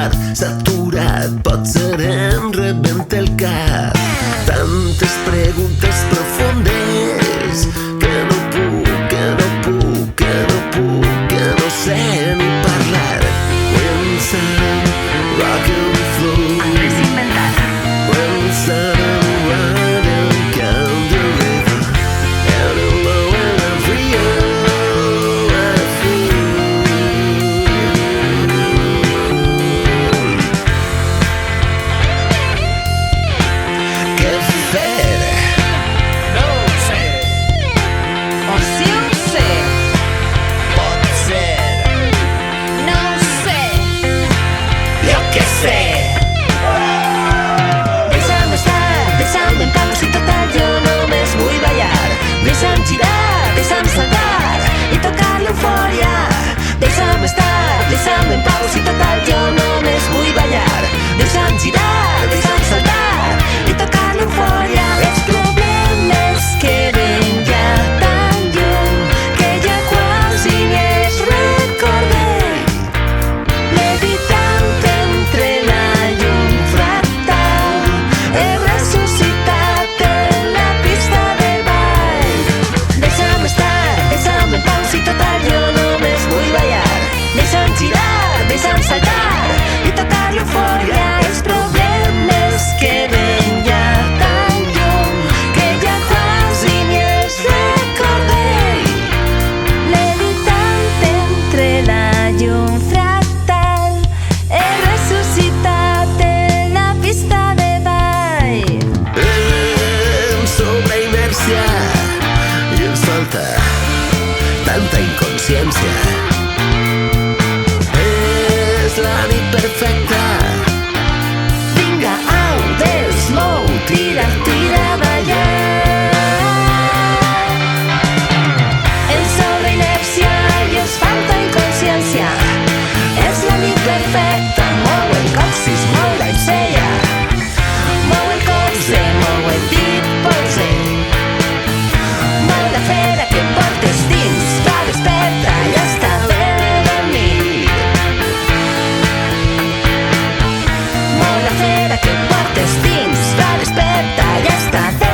quart, saturat, potser em rebenta el cap. Tantes preguntes profundes que no sé ni parlar. When sun rock and flow, Andrés Inventada. when sun ride and count the river, and alone and I'm free, oh, I feel. ¿Qué fer? No ho sé, O sí ho sé, pot ser, no ho sé. jo què sé. Deixa'm estar, deixa'm en pau, si total jo només vull ballar. Deixa'm girar, deixa'm saltar i tocar l'eufòria. Deixa'm estar, deixa'm en pau, si total jo només vull ballar. Deixa'm girar, deixa'm saltar i tocar l'eufòria. Els problemes queden ja tan lluny que ja quasi ni els recordem. Levitant entre la llum fractal, he ressuscitat en la pista de ball. Deixa'm estar, deixa'm en pau, si total jo només vull ballar. Deixa'm girar, deixa'm saltar i tocar l'eufòria. Els problemes queden ja tan lluny que ja quasi ni els recordem. Levitant entre la llum fractal, he ressuscitat en la pista de ball. Sobre inèrcia i ens falta tanta inconsciència. És la nit perfecta. Vinga, au, desmou, tira, tira, ballar. Ens sobra inèrcia i ens falta inconsciència. És la nit perfecta, mou el coccis, mou la encella. Mou el colze, mou el dit polze. Mou la fera que portes dins, va desperta, ja està bé de dormir. Mou la fera que portes dins, va desperta, ja està bé